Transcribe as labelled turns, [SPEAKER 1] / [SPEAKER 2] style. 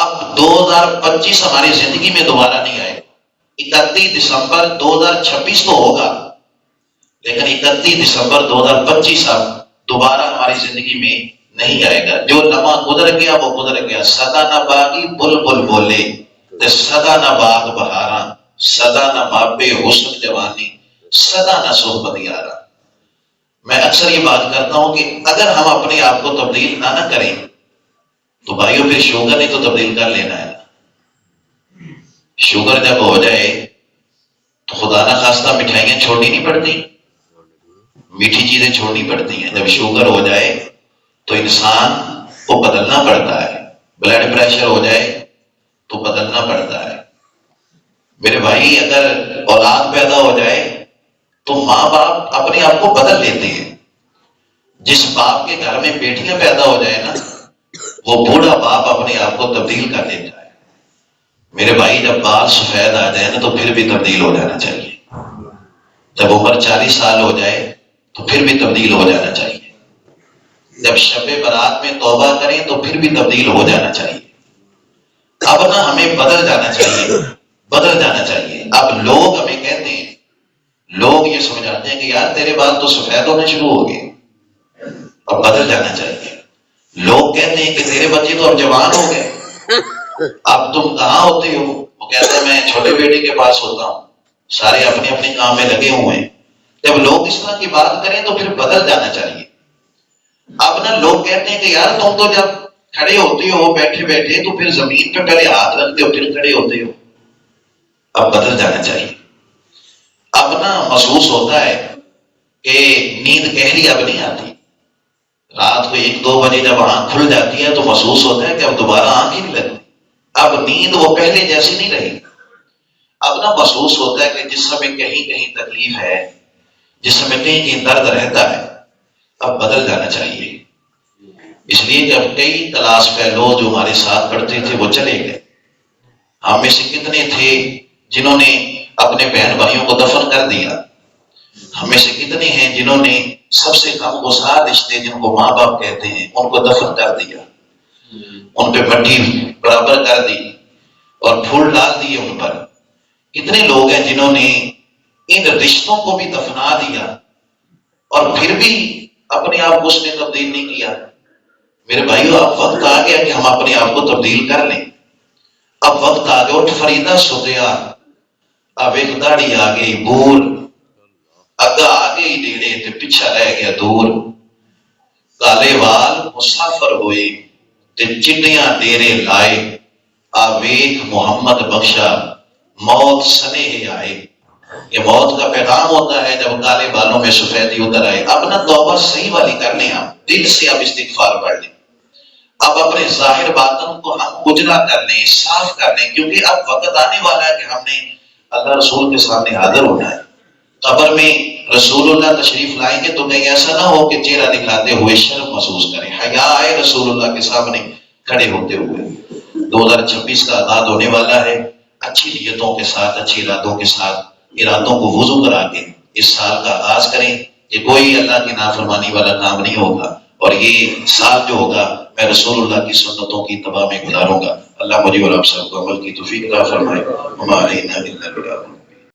[SPEAKER 1] اب 2025 ہماری زندگی میں دوبارہ نہیں آئے گا، 31 دسمبر 2026 تو ہوگا، لیکن 31 دسمبر 2025 اب دوبارہ ہماری زندگی میں نہیں آئے گا۔ جو لمحہ گزر گیا وہ گزر گیا۔ سدا نہ باغی بلبل بولے تے سدا نہ باغ بہاراں، سدا نہ مابے حسن جوانی، سدا نہ صحبت یارا۔ میں اکثر یہ بات کرتا ہوں کہ اگر ہم اپنے آپ کو تبدیل نہ کریں تو بھائیوں پھر شوگر نے تو تبدیل کر لینا ہے۔ شوگر جب ہو جائے تو خدا نہ خواستہ مٹھائیاں چھوڑنی نہیں پڑتی، میٹھی چیزیں چھوڑنی پڑتی ہیں۔ جب شوگر ہو جائے تو انسان کو بدلنا پڑتا ہے، بلڈ پریشر ہو جائے تو بدلنا پڑتا ہے۔ میرے بھائی اگر اولاد پیدا ہو جائے تو ماں باپ اپنے آپ کو بدل لیتے ہیں۔ جس باپ کے گھر میں بیٹیاں پیدا ہو جائے نا، وہ بوڑھا باپ اپنے آپ کو تبدیل کر لیتا ہے۔ میرے بھائی جب بال سفید آ جائے نا تو پھر بھی تبدیل ہو جانا چاہیے۔ جب عمر 40 سال ہو جائے تو پھر بھی تبدیل ہو جانا چاہیے۔ جب شب برات میں توبہ کریں تو پھر بھی تبدیل ہو جانا چاہیے۔ اب نہ ہمیں بدل جانا چاہیے، بدل جانا چاہیے۔ اب لوگ ہمیں کہتے ہیں، لوگ یہ سمجھاتے ہیں کہ یار تیرے بال تو سفید ہونے شروع ہو گئے، اب بدل جانا چاہیے۔ لوگ کہتے ہیں کہ تیرے بچے تو اب جوان ہو گئے، اب تم کہاں ہوتے ہو؟ وہ کہتے ہیں میں چھوٹے بیٹے کے پاس ہوتا ہوں، سارے اپنے اپنے کام میں لگے ہوئے ہیں۔ جب لوگ اس طرح کی بات کریں تو پھر بدل جانا چاہیے۔ اب نا لوگ کہتے ہیں کہ یار تم تو جب کھڑے ہوتے ہو بیٹھے بیٹھے تو پھر زمین پہ پہلے ہاتھ رکھتے ہو پھر کھڑے ہوتے ہو، اب بدل جانا چاہیے۔ اب نا محسوس ہوتا ہے کہ نیند گہری اب نہیں آتی۔ رات کو 1-2 بجے جب آنکھ کھل جاتی ہے تو محسوس ہوتا ہے کہ اب دوبارہ آنکھ ہی نہیں لگتی۔ اب نیند وہ پہلے جیسی نہیں رہی۔ اب نا محسوس ہوتا ہے کہ جس سمے کہیں کہیں تکلیف ہے، جس سمے کہیں کہیں درد رہتا ہے، اب بدل جانا چاہیے۔ اس لیے کہ اب کئی کلاس فیلو جو ہمارے ساتھ پڑھتے تھے وہ چلے گئے۔ ہم میں سے کتنے تھے جنہوں نے اپنے بہن بھائیوں کو دفن کر دیا؟ ہم میں سے کتنے ہیں جنہوں نے سب سے کم گسار رشتے جن کو ماں باپ کہتے ہیں ان کو دفن کر دیا، ان پہ مٹی برابر کر دی اور پھول ڈال دیے ان پر؟ کتنے لوگ ہیں جنہوں نے ان رشتوں کو بھی دفنا دیا اور پھر بھی اپنے آپ کو اس نے تبدیل نہیں کیا؟ میرے بھائیو اب وقت آ گیا کہ ہم اپنے آپ کو تبدیل کر لیں۔ اب وقت آ گیا، اٹھ فریدہ ستیا، اب ایک داڑھی آ گئی بور، اگا آ گئی ڈیڑے تے پیچھا رہ گیا دور، کالے وال مسافر ہوئے تے چنیاں ڈیرے لائے، آ ویکھ محمد بخشا موت سنیہ آئے۔ یہ موت کا پیغام ہوتا ہے جب کالے بالوں میں سفیدی اتر آئے۔ اب نہ توبہ صحیح والی کر لیں، ہم دل سے اب استغفار پڑھ لیں، اب اپنے ظاہر باطن کو ہم اجلا کر لیں، صاف کر لیں، کیونکہ اب وقت آنے والا ہے کہ ہم نے اللہ رسول کے سامنے حاضر ہونا ہے۔ قبر میں رسول اللہ تشریف لائیں گے تو کہیں ایسا نہ ہو کہ چہرہ دکھاتے ہوئے شرم محسوس کریں، حیا آئے رسول اللہ کے سامنے کھڑے ہوتے ہوئے۔ 2026 کا آغاز ہونے والا ہے، اچھی نیتوں کے ساتھ، اچھی ارادوں کے ساتھ، ارادوں کو وضو کرا کے اس سال کا آغاز کریں کہ کوئی اللہ کی نافرمانی والا کام نہیں ہوگا، اور یہ سال جو ہوگا میں رسول اللہ کی سنتوں کی اتباع میں گزاروں گا۔ اللہ مجھے اور آپ سب کو عمل کی توفیق عطا فرمائے۔ وما علینا الا البلاغ۔